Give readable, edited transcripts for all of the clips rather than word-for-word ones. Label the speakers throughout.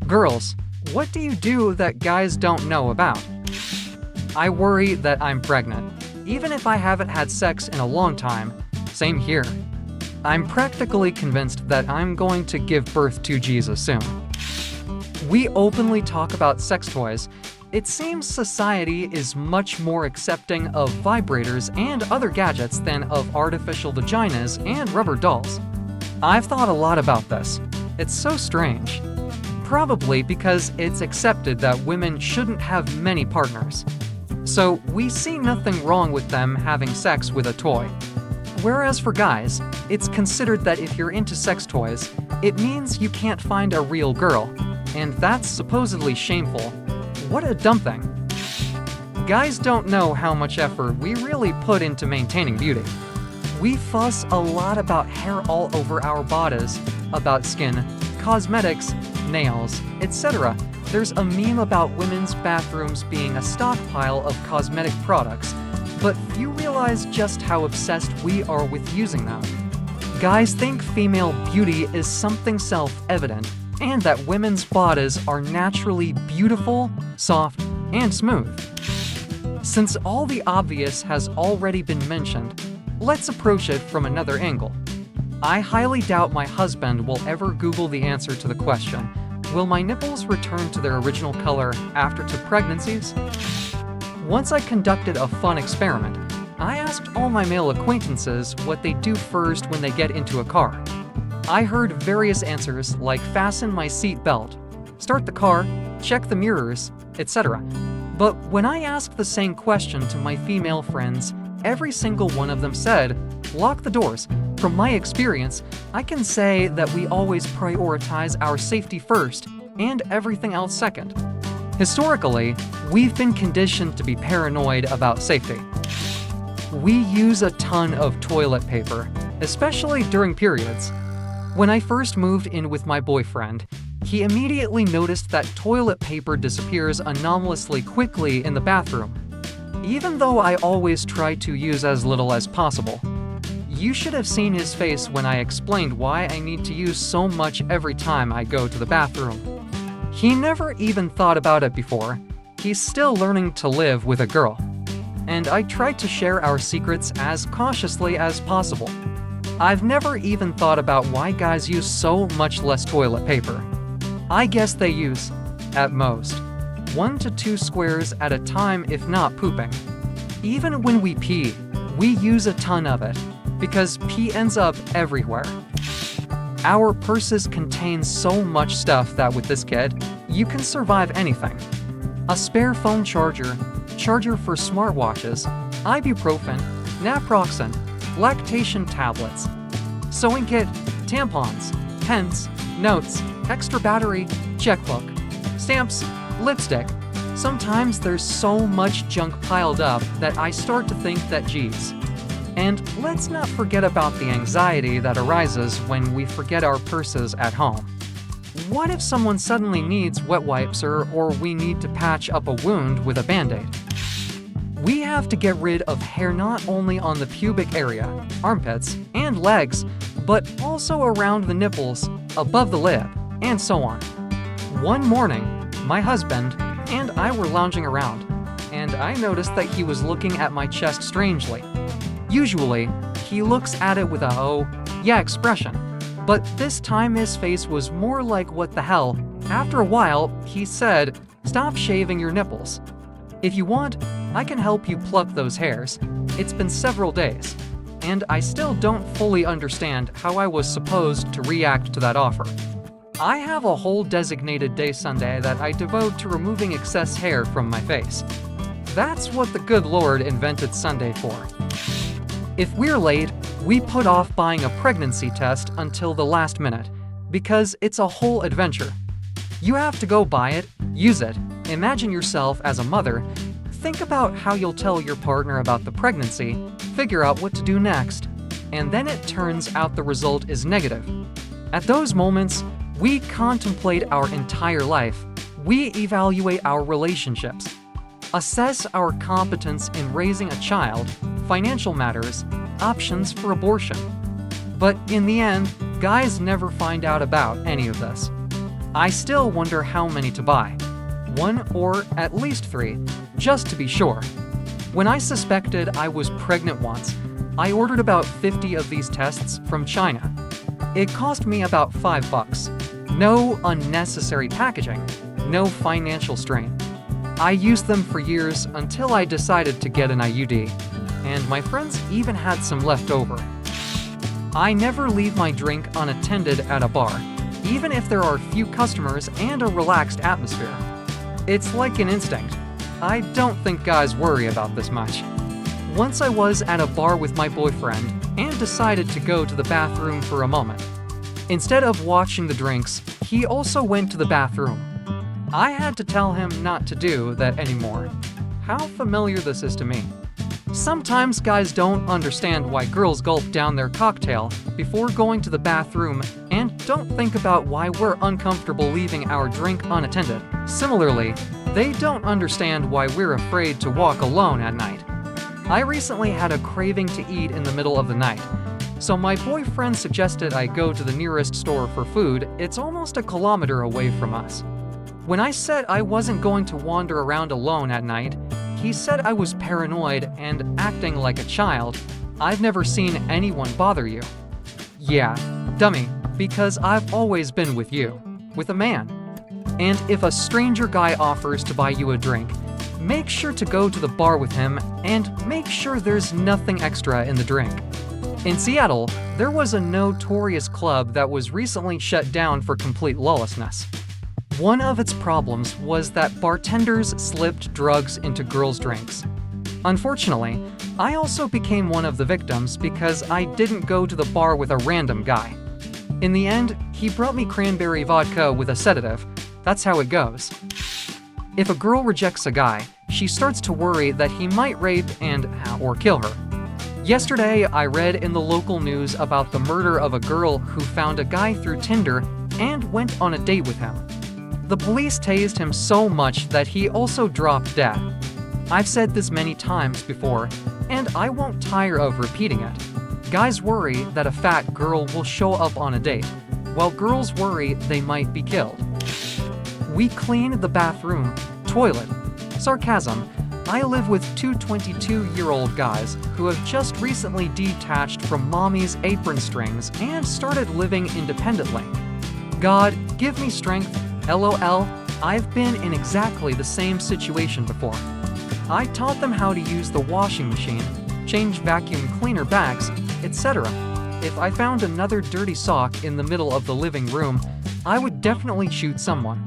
Speaker 1: Girls, what do you do that guys don't know about? I worry that I'm pregnant, even if I haven't had sex in a long time. Same here. I'm practically convinced that I'm going to give birth to Jesus soon. We openly talk about sex toys. It seems society is much more accepting of vibrators and other gadgets than of artificial vaginas and rubber dolls. I've thought a lot about this. It's so strange. Probably because it's accepted that women shouldn't have many partners. So we see nothing wrong with them having sex with a toy. Whereas for guys, it's considered that if you're into sex toys, it means you can't find a real girl, and that's supposedly shameful. What a dumb thing. Guys don't know how much effort we really put into maintaining beauty. We fuss a lot about hair all over our bodies, about skin, cosmetics, nails, etc. There's a meme about women's bathrooms being a stockpile of cosmetic products, but few realize just how obsessed we are with using them. Guys think female beauty is something self-evident, and that women's bodies are naturally beautiful, soft, and smooth. Since all the obvious has already been mentioned, let's approach it from another angle. I highly doubt my husband will ever Google the answer to the question, will my nipples return to their original color after 2 pregnancies? Once I conducted a fun experiment. I asked all my male acquaintances what they do first when they get into a car. I heard various answers like fasten my seat belt, start the car, check the mirrors, etc. But when I asked the same question to my female friends, every single one of them said, lock the doors. From my experience, I can say that we always prioritize our safety first and everything else second. Historically, we've been conditioned to be paranoid about safety. We use a ton of toilet paper, especially during periods. When I first moved in with my boyfriend, he immediately noticed that toilet paper disappears anomalously quickly in the bathroom, even though I always try to use as little as possible. You should have seen his face when I explained why I need to use so much every time I go to the bathroom. He never even thought about it before. He's still learning to live with a girl. And I tried to share our secrets as cautiously as possible. I've never even thought about why guys use so much less toilet paper. I guess they use, at most, 1 to 2 squares at a time if not pooping. Even when we pee, we use a ton of it, because pee ends up everywhere. Our purses contain so much stuff that with this kit, you can survive anything. A spare phone charger, charger for smartwatches, ibuprofen, naproxen, lactation tablets, sewing kit, tampons, pens, notes, extra battery, checkbook, stamps, lipstick. Sometimes there's so much junk piled up that I start to think that geez. And let's not forget about the anxiety that arises when we forget our purses at home. What if someone suddenly needs wet wipes or we need to patch up a wound with a Band-Aid? We have to get rid of hair not only on the pubic area, armpits, and legs, but also around the nipples, above the lip, and so on. One morning, my husband and I were lounging around, and I noticed that he was looking at my chest strangely. Usually, he looks at it with a "oh, yeah" expression, but this time his face was more like what the hell. After a while, he said, "Stop shaving your nipples. If you want, I can help you pluck those hairs. It's been several days." And I still don't fully understand how I was supposed to react to that offer. I have a whole designated day Sunday that I devote to removing excess hair from my face. That's what the good Lord invented Sunday for. If we're late, we put off buying a pregnancy test until the last minute, because it's a whole adventure. You have to go buy it, use it, imagine yourself as a mother, think about how you'll tell your partner about the pregnancy, figure out what to do next, and then it turns out the result is negative. At those moments, we contemplate our entire life. We evaluate our relationships, assess our competence in raising a child, financial matters, options for abortion. But in the end, guys never find out about any of this. I still wonder how many to buy. 1 or at least 3, just to be sure. When I suspected I was pregnant once, I ordered about 50 of these tests from China. It cost me about $5. No unnecessary packaging, no financial strain. I used them for years until I decided to get an IUD, and my friends even had some left over. I never leave my drink unattended at a bar, even if there are few customers and a relaxed atmosphere. It's like an instinct. I don't think guys worry about this much. Once I was at a bar with my boyfriend and decided to go to the bathroom for a moment. Instead of watching the drinks, he also went to the bathroom. I had to tell him not to do that anymore. How familiar this is to me. Sometimes guys don't understand why girls gulp down their cocktail before going to the bathroom and don't think about why we're uncomfortable leaving our drink unattended. Similarly, they don't understand why we're afraid to walk alone at night. I recently had a craving to eat in the middle of the night, so my boyfriend suggested I go to the nearest store for food. It's almost a kilometer away from us. When I said I wasn't going to wander around alone at night, he said I was paranoid and acting like a child. I've never seen anyone bother you. Yeah, dummy, because I've always been with you, with a man. And if a stranger guy offers to buy you a drink, make sure to go to the bar with him and make sure there's nothing extra in the drink. In Seattle, there was a notorious club that was recently shut down for complete lawlessness. One of its problems was that bartenders slipped drugs into girls' drinks. Unfortunately, I also became one of the victims because I didn't go to the bar with a random guy. In the end, he brought me cranberry vodka with a sedative. That's how it goes. If a girl rejects a guy, she starts to worry that he might rape or kill her. Yesterday, I read in the local news about the murder of a girl who found a guy through Tinder and went on a date with him. The police tased him so much that he also dropped dead. I've said this many times before, and I won't tire of repeating it. Guys worry that a fat girl will show up on a date, while girls worry they might be killed. We clean the bathroom, toilet. Sarcasm. I live with 2 22-year-old guys who have just recently detached from mommy's apron strings and started living independently. God, give me strength. LOL, I've been in exactly the same situation before. I taught them how to use the washing machine, change vacuum cleaner bags, etc. If I found another dirty sock in the middle of the living room, I would definitely shoot someone.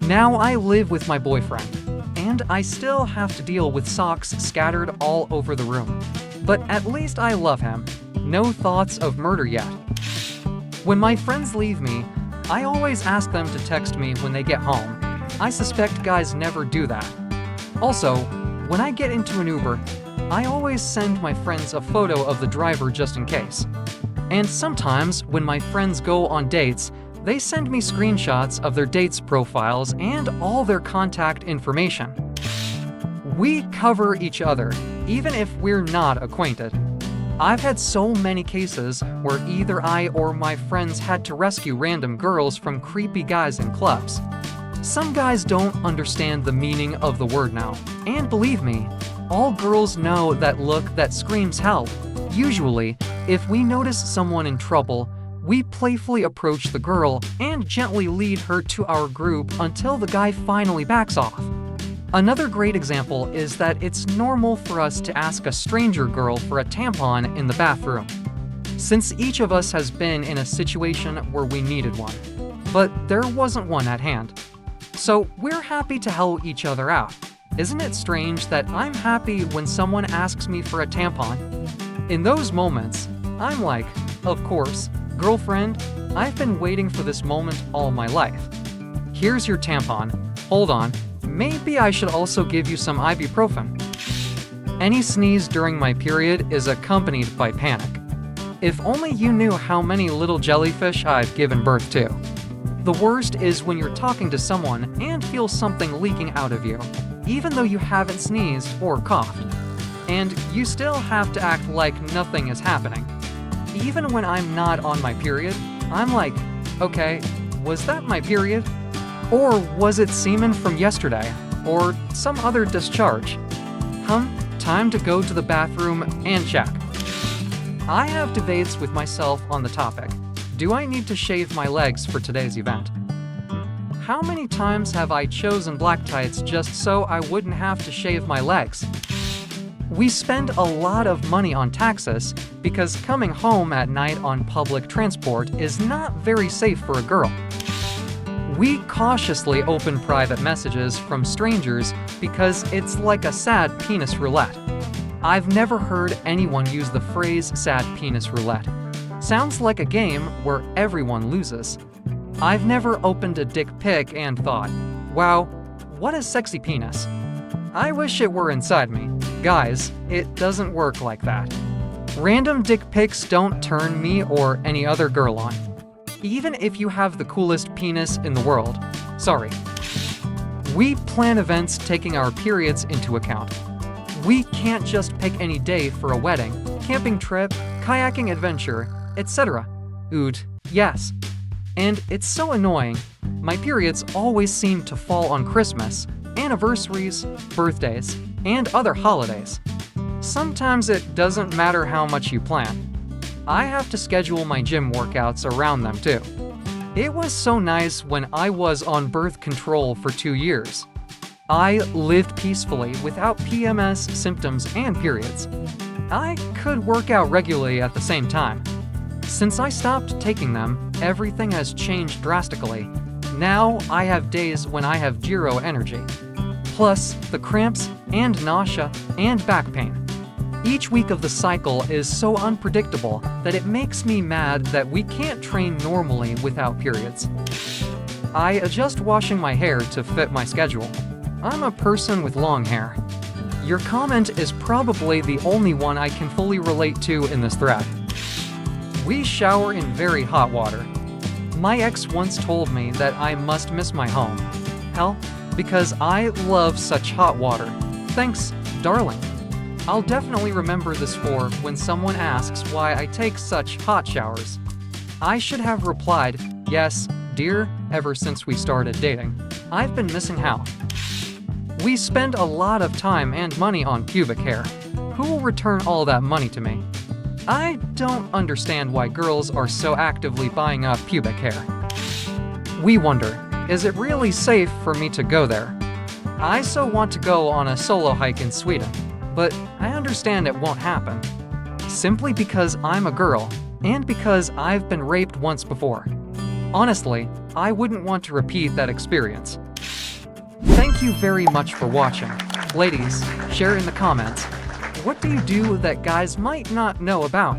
Speaker 1: Now I live with my boyfriend, and I still have to deal with socks scattered all over the room. But at least I love him. No thoughts of murder yet. When my friends leave me, I always ask them to text me when they get home. I suspect guys never do that. Also, when I get into an Uber, I always send my friends a photo of the driver just in case. And sometimes, when my friends go on dates, they send me screenshots of their dates' profiles and all their contact information. We cover each other, even if we're not acquainted. I've had so many cases where either I or my friends had to rescue random girls from creepy guys in clubs. Some guys don't understand the meaning of the word now, and believe me, all girls know that look that screams help. Usually, if we notice someone in trouble, we playfully approach the girl and gently lead her to our group until the guy finally backs off. Another great example is that it's normal for us to ask a stranger girl for a tampon in the bathroom, since each of us has been in a situation where we needed one, but there wasn't one at hand. So we're happy to help each other out. Isn't it strange that I'm happy when someone asks me for a tampon? In those moments, I'm like, of course, girlfriend, I've been waiting for this moment all my life. Here's your tampon. Hold on. Maybe I should also give you some ibuprofen. Any sneeze during my period is accompanied by panic. If only you knew how many little jellyfish I've given birth to. The worst is when you're talking to someone and feel something leaking out of you, even though you haven't sneezed or coughed. And you still have to act like nothing is happening. Even when I'm not on my period, I'm like, okay, was that my period? Or was it semen from yesterday? Or some other discharge? Time to go to the bathroom and check. I have debates with myself on the topic. Do I need to shave my legs for today's event? How many times have I chosen black tights just so I wouldn't have to shave my legs? We spend a lot of money on taxes because coming home at night on public transport is not very safe for a girl. We cautiously open private messages from strangers because it's like a sad penis roulette. I've never heard anyone use the phrase sad penis roulette. Sounds like a game where everyone loses. I've never opened a dick pic and thought, wow, what a sexy penis. I wish it were inside me. Guys, it doesn't work like that. Random dick pics don't turn me or any other girl on. Even if you have the coolest penis in the world. Sorry. We plan events taking our periods into account. We can't just pick any day for a wedding, camping trip, kayaking adventure, etc. Ood, yes. And it's so annoying. My periods always seem to fall on Christmas, anniversaries, birthdays, and other holidays. Sometimes it doesn't matter how much you plan. I have to schedule my gym workouts around them too. It was so nice when I was on birth control for 2 years. I lived peacefully without PMS symptoms and periods. I could work out regularly at the same time. Since I stopped taking them, everything has changed drastically. Now I have days when I have zero energy. Plus, the cramps and nausea and back pain. Each week of the cycle is so unpredictable that it makes me mad that we can't train normally without periods. I adjust washing my hair to fit my schedule. I'm a person with long hair. Your comment is probably the only one I can fully relate to in this thread. We shower in very hot water. My ex once told me that I must miss my home. Hell, because I love such hot water. Thanks, darling. I'll definitely remember this for when someone asks why I take such hot showers. I should have replied, yes, dear, ever since we started dating. I've been missing out. We spend a lot of time and money on pubic hair. Who will return all that money to me? I don't understand why girls are so actively buying up pubic hair. We wonder, is it really safe for me to go there? I so want to go on a solo hike in Sweden, but I understand it won't happen. Simply because I'm a girl, and because I've been raped once before. Honestly, I wouldn't want to repeat that experience. Thank you very much for watching. Ladies, share in the comments. What do you do that guys might not know about?